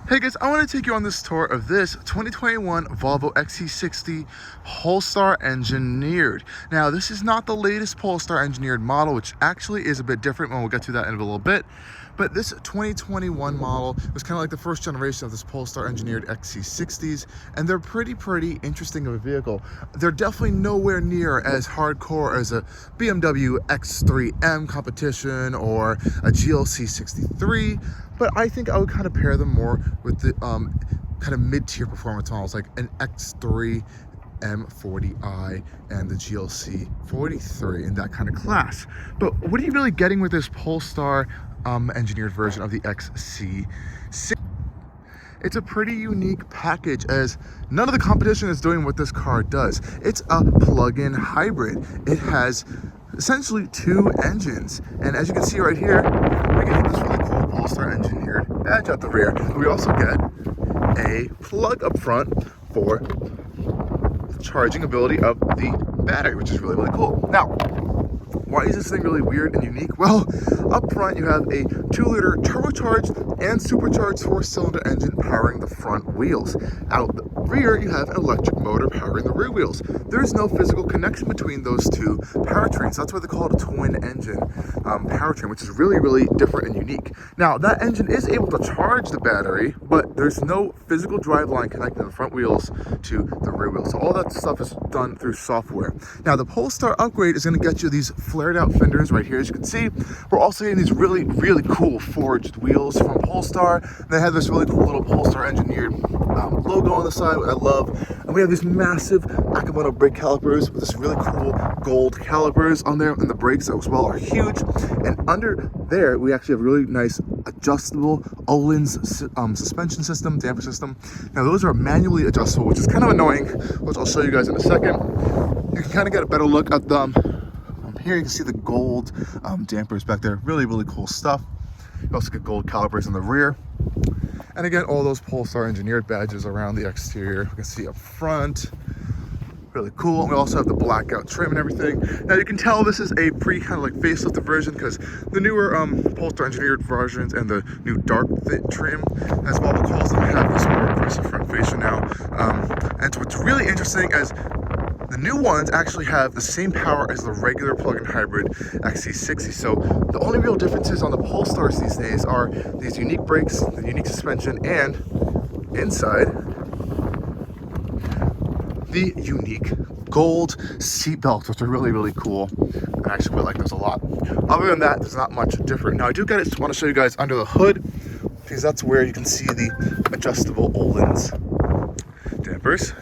Hey guys, I want to take you on this tour of this 2021 Volvo XC60 Polestar engineered. Now, this is not the latest Polestar engineered model, which actually is a bit different, and we'll get to that in a little bit. But this 2021 model was kind of like the first generation of this Polestar engineered XC60s, and they're pretty interesting of a vehicle. They're definitely nowhere near as hardcore as a BMW X3M competition or a GLC 63, but I think I would kind of pair them more with the kind of mid-tier performance models like an X3 M40i and the GLC 43 in that kind of class. But what are you really getting with this Polestar engineered version of the XC60? It's a pretty unique package, as none of the competition is doing what this car does. It's a plug-in hybrid. It has essentially two engines, and as you can see right here, we get this really cool Polestar engineered badge at the rear. We also get a plug up front for the charging ability of the battery, which is really cool. Now, why is this thing really weird and unique? Well, up front you have a 2-liter turbocharged and supercharged 4-cylinder engine powering the front wheels. Out the rear you have an electric motor powering the rear wheels. There's no physical connection between those two powertrains. That's why they call it a twin engine powertrain, which is really different and unique. Now, that engine is able to charge the battery, but there's no physical drive line connecting the front wheels to the rear wheels. So all that stuff is done through software. Now, the Polestar upgrade is going to get you these flared out fenders right here. As you can see, we're also getting these really cool forged wheels from Polestar. They have this really cool little Polestar engineered logo on the side, which I love. And we have these massive Akimoto brake calipers with this really cool gold calipers on there, and the brakes as well are huge. And under there, we actually have a really nice adjustable Öhlins suspension system, damper system. Now, those are manually adjustable, which is kind of annoying, which I'll show you guys in a second. You can kind of get a better look at them. Here you can see the gold dampers back there. Really cool stuff. You also get gold calipers in the rear. And again, all those Polestar engineered badges around the exterior. You can see up front. Really cool. And we also have the blackout trim and everything. Now you can tell this is a kind of like facelifted version, because the newer Polestar engineered versions and the new dark trim, as Volvo calls them, have this more aggressive front fascia now. And so what's really interesting is the new ones actually have the same power as the regular plug-in hybrid XC60. So the only real differences on the Polestars these days are these unique brakes, the unique suspension, and inside, the unique gold seat belts, which are really cool. And I actually like those a lot. Other than that, there's not much different. Now, I do want to show you guys under the hood, because that's where you can see the adjustable Öhlins dampers.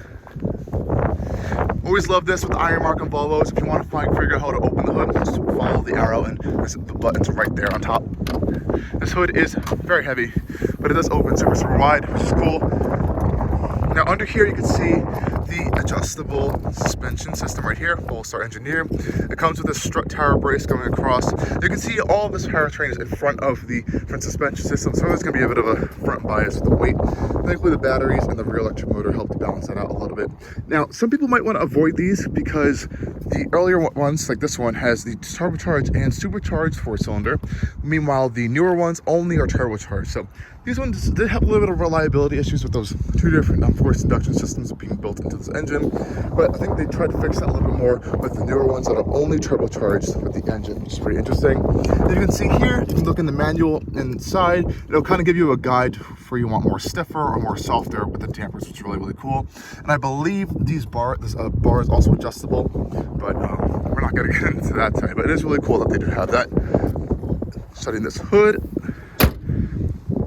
Always love this with the iron mark on Volvos. If you want to figure out how to open the hood, just follow the arrow, and there's the buttons right there on top. This hood is very heavy, but it does open super wide, which is cool. Now, under here you can see the adjustable suspension system right here, Polestar engineered. It comes with a strut tower brace going across. You can see all of this powertrain is in front of the front suspension system, so there's going to be a bit of a front bias with the weight. Thankfully, the batteries and the rear electric motor help to balance that out a little bit. Now, some people might want to avoid these because the earlier ones, like this one, has the turbocharged and supercharged 4-cylinder. Meanwhile, the newer ones only are turbocharged. So these ones did have a little bit of reliability issues with those two different forced induction systems being built into this engine, but I think they tried to fix that a little bit more with the newer ones that are only turbocharged with the engine, which is pretty interesting. As you can see here, if you look in the manual inside, it'll kind of give you a guide for you want more stiffer or more softer with the dampers, which is really cool. And I believe this bar is also adjustable, but we're not going to get into that today. But it is really cool that they do have that. Shutting this hood.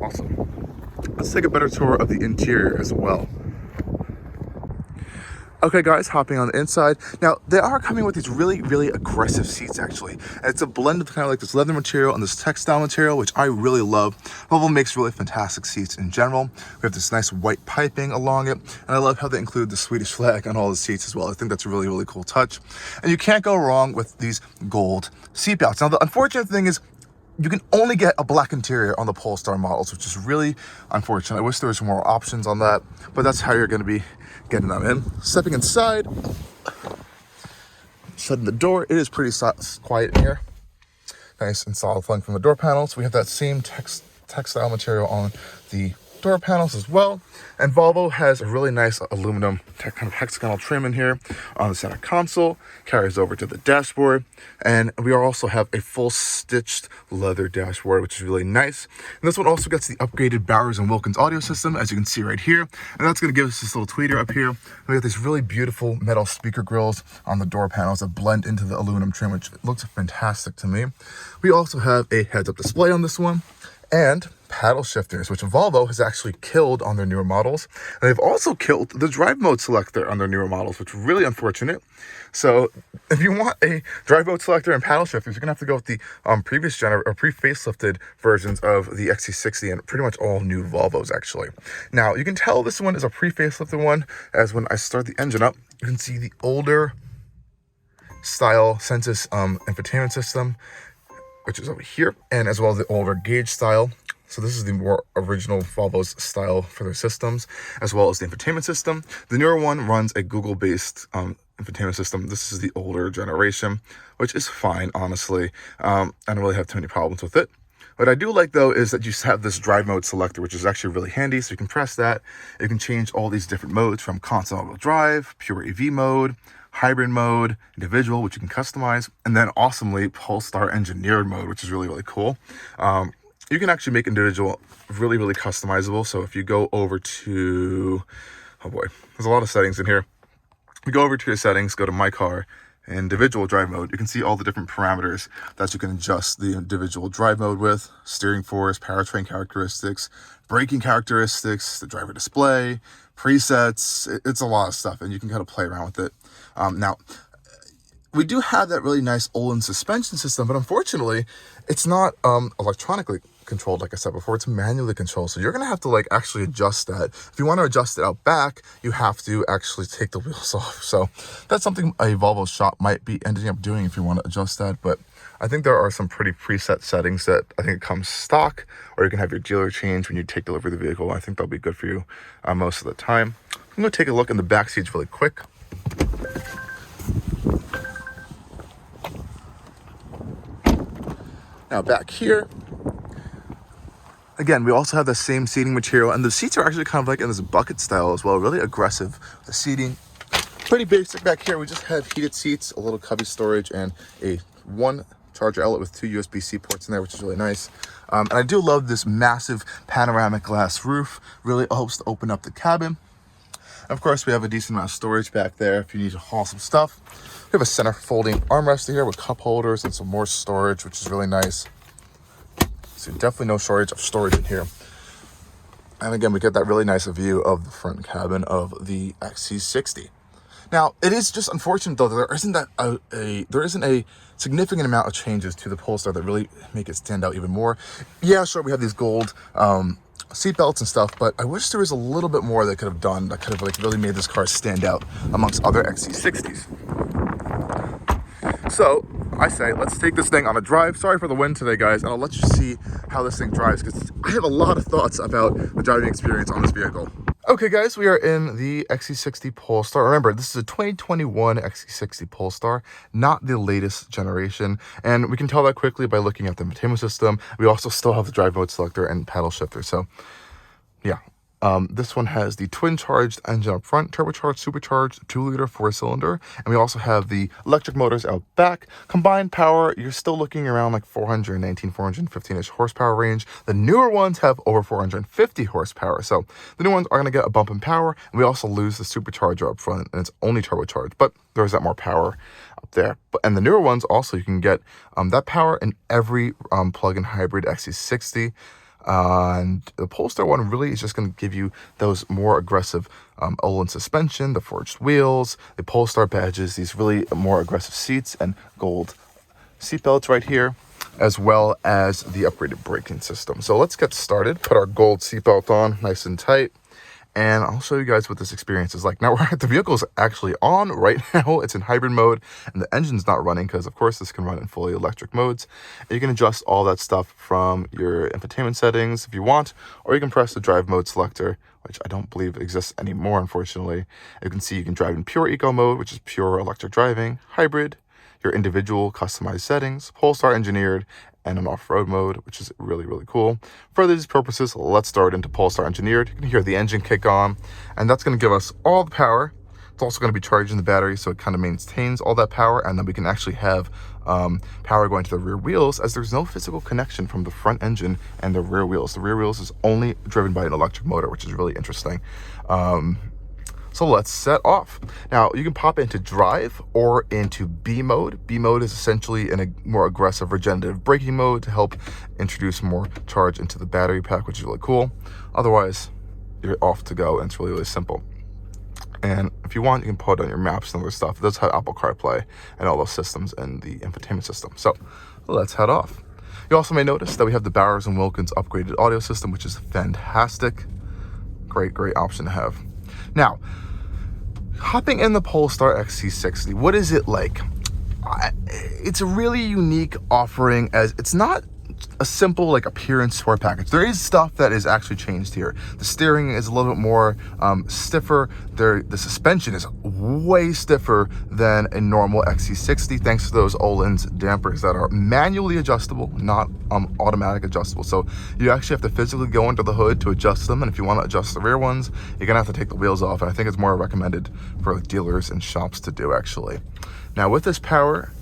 Awesome. Let's take a better tour of the interior as well. Okay guys, hopping on the inside. Now, they are coming with these really aggressive seats actually. And it's a blend of kind of like this leather material and this textile material, which I really love. Volvo makes really fantastic seats in general. We have this nice white piping along it. And I love how they include the Swedish flag on all the seats as well. I think that's a really cool touch. And you can't go wrong with these gold seat belts. Now, the unfortunate thing is, you can only get a black interior on the Polestar models, which is really unfortunate. I wish there was more options on that, but that's how you're going to be getting them in. Stepping inside, shutting the door. It is pretty quiet in here. Nice and solid flung from the door panels. We have that same textile material on the door panels as well. And Volvo has a really nice aluminum kind of hexagonal trim in here on the center console, carries over to the dashboard. And we also have a full stitched leather dashboard, which is really nice. And this one also gets the upgraded Bowers & Wilkins audio system, as you can see right here. And that's going to give us this little tweeter up here. And we got these really beautiful metal speaker grills on the door panels that blend into the aluminum trim, which looks fantastic to me. We also have a heads-up display on this one, and paddle shifters, which Volvo has actually killed on their newer models. And they've also killed the drive mode selector on their newer models, which is really unfortunate. So if you want a drive mode selector and paddle shifters, you're gonna have to go with the previous or pre-facelifted versions of the XC60 and pretty much all new Volvos actually. Now you can tell this one is a pre-facelifted one, as when I start the engine up, you can see the older style Sensus infotainment system, which is over here, and as well as the older gauge style. So this is the more original Volvo's style for their systems, as well as the infotainment system. The newer one runs a Google-based infotainment system. This is the older generation, which is fine, honestly. I don't really have too many problems with it. What I do like, though, is that you have this drive mode selector, which is actually really handy. So you can press that. You can change all these different modes, from constant all-wheel drive, pure EV mode, hybrid mode, individual, which you can customize, and then awesomely Polestar engineered mode, which is really, really cool. You can actually make individual really, really customizable. So if you go over to, oh boy, there's a lot of settings in here. You go over to your settings, go to My Car, individual drive mode. You can see all the different parameters that you can adjust the individual drive mode with: steering force, powertrain characteristics, braking characteristics, the driver display, presets. It's a lot of stuff, and you can kind of play around with it. Now, we do have that really nice Olin suspension system, but unfortunately, it's not electronically controlled, like I said before. It's manually controlled, so you're gonna have to like actually adjust that. If you want to adjust it out back, you have to actually take the wheels off. So that's something a Volvo shop might be ending up doing if you want to adjust that. But I think there are some pretty preset settings that I think it comes stock, or you can have your dealer change when you take delivery of the vehicle. I think that'll be good for you most of the time. I'm gonna take a look in the back seats really quick. Now back here, again, we also have the same seating material, and the seats are actually kind of like in this bucket style as well, really aggressive. The seating, pretty basic back here. We just have heated seats, a little cubby storage, and one charger outlet with 2 USB-C ports in there, which is really nice. And I do love this massive panoramic glass roof. Really helps to open up the cabin. And of course, we have a decent amount of storage back there if you need to haul some stuff. We have a center folding armrest here with cup holders and some more storage, which is really nice. So definitely no shortage of storage in here. And again, we get that really nice view of the front cabin of the XC60. Now, it is just unfortunate though that there isn't a significant amount of changes to the Polestar that really make it stand out even more. Yeah, sure, we have these gold seat belts and stuff, but I wish there was a little bit more they could have done that could have like really made this car stand out amongst other XC60s. So I say, let's take this thing on a drive. Sorry for the wind today, guys, and I'll let you see how this thing drives, because I have a lot of thoughts about the driving experience on this vehicle. Okay, guys, we are in the XC60 Polestar. Remember, this is a 2021 XC60 Polestar, not the latest generation, and we can tell that quickly by looking at the infotainment system. We also still have the drive mode selector and paddle shifter, so yeah. This one has the twin-charged engine up front, turbocharged, supercharged, 2-liter 4-cylinder, and we also have the electric motors out back. Combined power, you're still looking around like 419, 415-ish horsepower range. The newer ones have over 450 horsepower, so the new ones are going to get a bump in power, and we also lose the supercharger up front, and it's only turbocharged, but there's that more power up there. And the newer ones also, you can get that power in every plug-in hybrid XC60. And the Polestar one really is just going to give you those more aggressive Olin suspension, the forged wheels, the Polestar badges, these really more aggressive seats, and gold seat belts right here, as well as the upgraded braking system. So let's get started. Put our gold seat belt on nice and tight, and I'll show you guys what this experience is like. Now, the vehicle is actually on right now. It's in hybrid mode, and the engine's not running because, of course, this can run in fully electric modes. And you can adjust all that stuff from your infotainment settings if you want, or you can press the drive mode selector, which I don't believe exists anymore, unfortunately. You can see you can drive in pure eco mode, which is pure electric driving, hybrid. your individual customized settings, Polestar engineered, and an off-road mode, which is really, really cool. For these purposes, let's start into Polestar engineered. You can hear the engine kick on, and that's going to give us all the power. It's also going to be charging the battery, so it kind of maintains all that power, and then we can actually have power going to the rear wheels, as there's no physical connection from the front engine and the rear wheels. The rear wheels is only driven by an electric motor, which is really interesting. So let's set off. Now, you can pop into drive or into B mode. B mode is essentially in a more aggressive regenerative braking mode to help introduce more charge into the battery pack, which is really cool. Otherwise, you're off to go, and it's really, really simple. And if you want, you can put on your maps and other stuff. It does have Apple CarPlay and all those systems and the infotainment system. So let's head off. You also may notice that we have the Bowers & Wilkins upgraded audio system, which is fantastic. Great, great option to have. Now, hopping in the Polestar XC60, what is it like? It's a really unique offering, as it's not a simple like appearance sport package. There is stuff that is actually changed here. The steering is a little bit more stiffer. The suspension is way stiffer than a normal XC60, thanks to those Öhlins dampers that are manually adjustable, not automatic adjustable. So you actually have to physically go under the hood to adjust them, and if you want to adjust the rear ones, you're gonna have to take the wheels off, and I think it's more recommended for dealers and shops to do, actually. Now, with this power,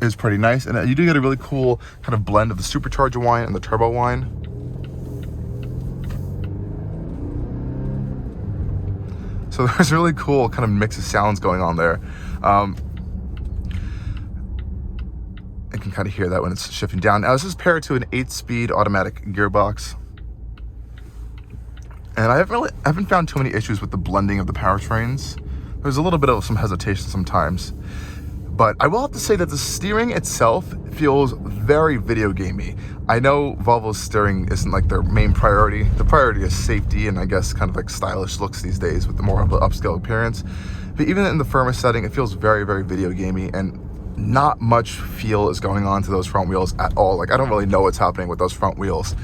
is pretty nice, and you do get a really cool kind of blend of the supercharger whine and the turbo whine. So there's a really cool kind of mix of sounds going on there. You can kind of hear that when it's shifting down. Now, this is paired to an 8-speed automatic gearbox, and I haven't found too many issues with the blending of the powertrains. There's a little bit of some hesitation sometimes. But I will have to say that the steering itself feels very video gamey. I know Volvo's steering isn't like their main priority. The priority is safety and I guess kind of like stylish looks these days with the more of an upscale appearance. But even in the firmer setting, it feels very, very video gamey, and not much feel is going on to those front wheels at all. Like, I don't really know what's happening with those front wheels,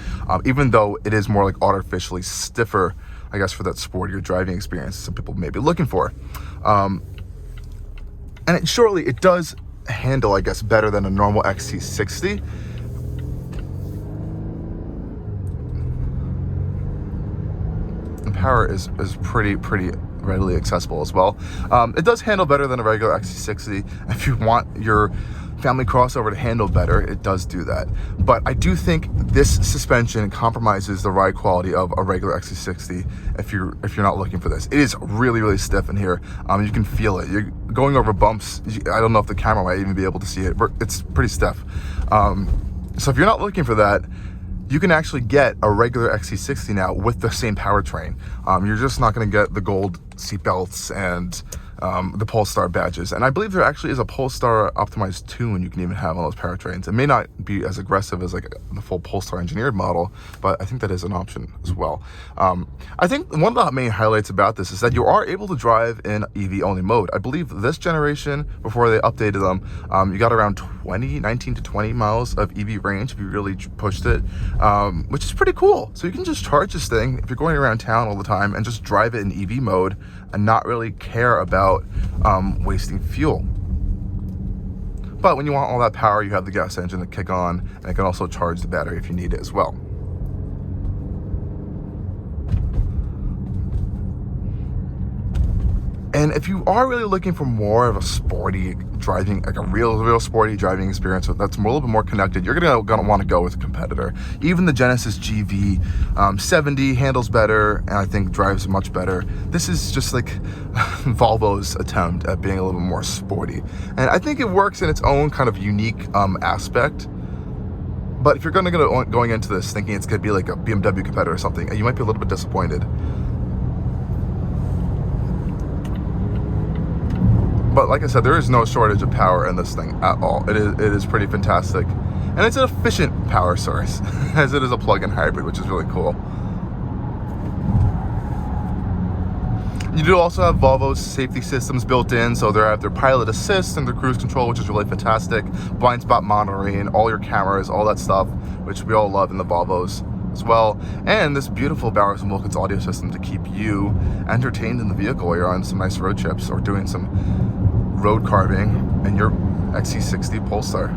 even though it is more like artificially stiffer, I guess, for that sportier driving experience some people may be looking for. And it does handle, I guess, better than a normal XC60. The power is pretty readily accessible as well. It does handle better than a regular XC60. If you want your family crossover to handle better, it does do that. But I do think this suspension compromises the ride quality of a regular XC60 if you're not looking for this. It is really, really stiff in here. You can feel it. You're going over bumps. I don't know if the camera might even be able to see it, but it's pretty stiff. So if you're not looking for that, you can actually get a regular XC60 now with the same powertrain. You're just not going to get the gold seatbelts and the Polestar badges. And I believe there actually is a Polestar optimized tune you can even have on those powertrains. It may not be as aggressive as like the full Polestar engineered model, but I think that is an option as well. I think one of the main highlights about this is that you are able to drive in EV only mode. I believe this generation, before they updated them, you got around 19 to 20 miles of EV range if you really pushed it, which is pretty cool. So you can just charge this thing if you're going around town all the time and just drive it in EV mode and not really care about wasting fuel. But when you want all that power, you have the gas engine to kick on, and it can also charge the battery if you need it as well. And if you are really looking for more of a sporty driving, like a real sporty driving experience that's a little bit more connected, you're gonna want to go with a competitor. Even the Genesis GV 70 handles better, and I think drives much better. This is just like Volvo's attempt at being a little bit more sporty, and I think it works in its own kind of unique aspect. But if you're going into this thinking it's gonna be like a BMW competitor or something, you might be a little bit disappointed. But like I said, there is no shortage of power in this thing at all. It is pretty fantastic. And it's an efficient power source, as it is a plug-in hybrid, which is really cool. You do also have Volvo's safety systems built in, so they have their pilot assist and their cruise control, which is really fantastic. Blind spot monitoring, all your cameras, all that stuff, which we all love in the Volvos as well. And this beautiful Bowers & Wilkins audio system to keep you entertained in the vehicle while you're on some nice road trips or doing some road carving, and you're XC60 Polestar.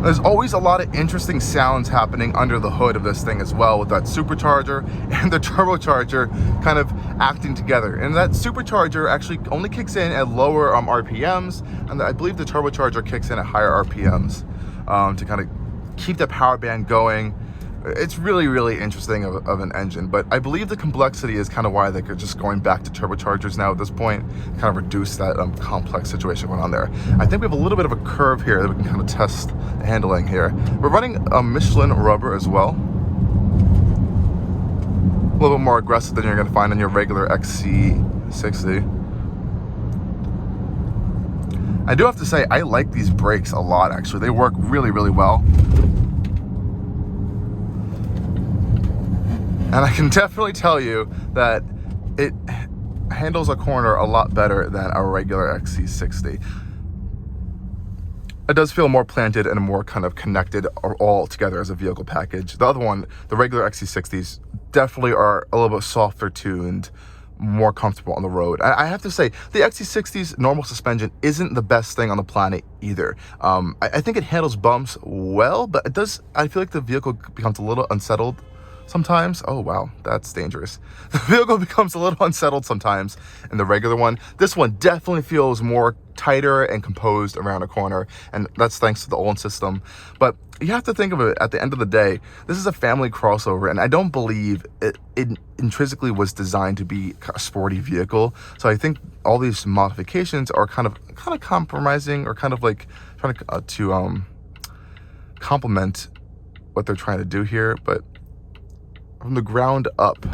There's always a lot of interesting sounds happening under the hood of this thing as well, with that supercharger and the turbocharger kind of acting together. And that supercharger actually only kicks in at lower RPMs, and I believe the turbocharger kicks in at higher RPMs to kind of keep the power band going. It's really, really interesting of an engine, but I believe the complexity is kind of why they're just going back to turbochargers now at this point, kind of reduce that complex situation going on there. I think we have a little bit of a curve here that we can kind of test the handling here. We're running a Michelin rubber as well. A little bit more aggressive than you're going to find on your regular XC60. I do have to say, I like these brakes a lot, actually. They work really, really well. And I can definitely tell you that it handles a corner a lot better than a regular XC60. It does feel more planted and more kind of connected all together as a vehicle package. The other one, the regular XC60s, definitely are a little bit softer tuned, more comfortable on the road. I have to say, the XC60's normal suspension isn't the best thing on the planet either. I think it handles bumps well, but it does, I feel like the vehicle becomes a little unsettled sometimes. Oh wow, that's dangerous. The vehicle becomes a little unsettled sometimes in the regular one. This one definitely feels more tighter and composed around a corner, and that's thanks to the Olin system. But you have to think of it, at the end of the day, this is a family crossover, and I don't believe it intrinsically was designed to be a sporty vehicle. So I think all these modifications are kind of compromising, or kind of like trying to complement what they're trying to do here. But from the ground up,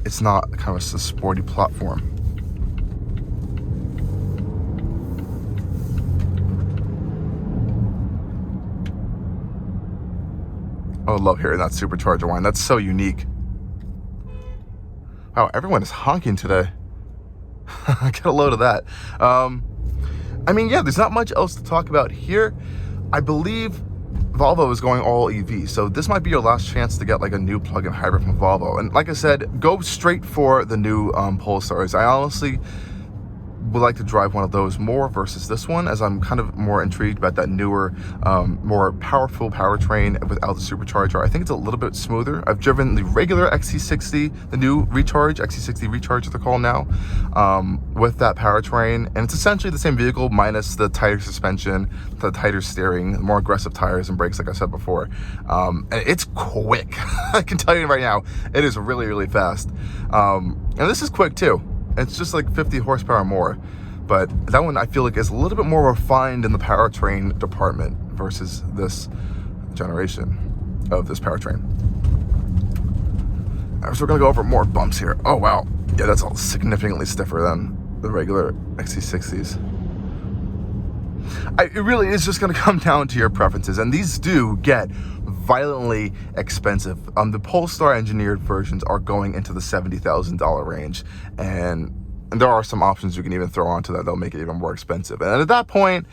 it's not kind of a sporty platform. I love hearing that supercharger whine. That's so unique. Wow, everyone is honking today. Get a load of that. I mean, yeah, there's not much else to talk about here. I believe Volvo is going all EV, so this might be your last chance to get like a new plug-in hybrid from Volvo. And like I said, go straight for the new Polestars. I honestly would like to drive one of those more versus this one, as I'm kind of more intrigued about that newer, more powerful powertrain without the supercharger. I think it's a little bit smoother. I've driven the regular XC60, the new Recharge, XC60 Recharge they're called now, with that powertrain, and it's essentially the same vehicle minus the tighter suspension, the tighter steering, more aggressive tires and brakes, like I said before. And it's quick. I can tell you right now, it is really, really fast. And this is quick too. It's just like 50 horsepower more, but that one I feel like is a little bit more refined in the powertrain department versus this generation of this powertrain. All right, so we're gonna go over more bumps here. Oh wow, yeah, that's all significantly stiffer than the regular XC60s. It really is just gonna come down to your preferences, and these do get violently expensive. The Polestar engineered versions are going into the $70,000 range, and there are some options you can even throw onto that that'll make it even more expensive. And at that point,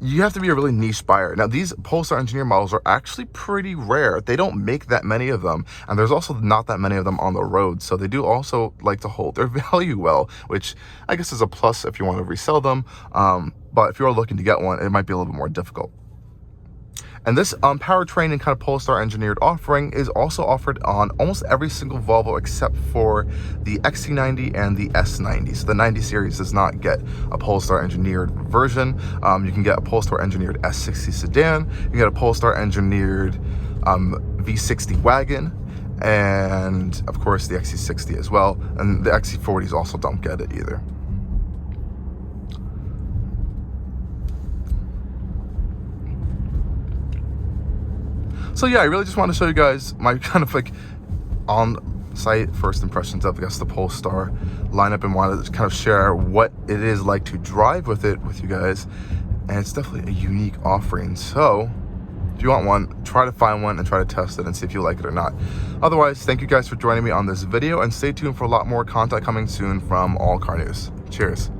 you have to be a really niche buyer. Now, these Polestar engineered models are actually pretty rare. They don't make that many of them, and there's also not that many of them on the road, so they do also like to hold their value well, which I guess is a plus if you want to resell them, but if you're looking to get one, it might be a little bit more difficult. And this powertrain and kind of Polestar engineered offering is also offered on almost every single Volvo except for the XC90 and the S90. So the 90 series does not get a Polestar engineered version. You can get a Polestar engineered S60 sedan, you can get a Polestar engineered V60 wagon, and of course the XC60 as well. And the XC40s also don't get it either. So yeah, I really just want to show you guys my kind of like on-site first impressions of, I guess, the Polestar lineup, and wanted to kind of share what it is like to drive with it with you guys. And it's definitely a unique offering. So if you want one, try to find one and try to test it and see if you like it or not. Otherwise, thank you guys for joining me on this video, and stay tuned for a lot more content coming soon from Allcarnews. Cheers.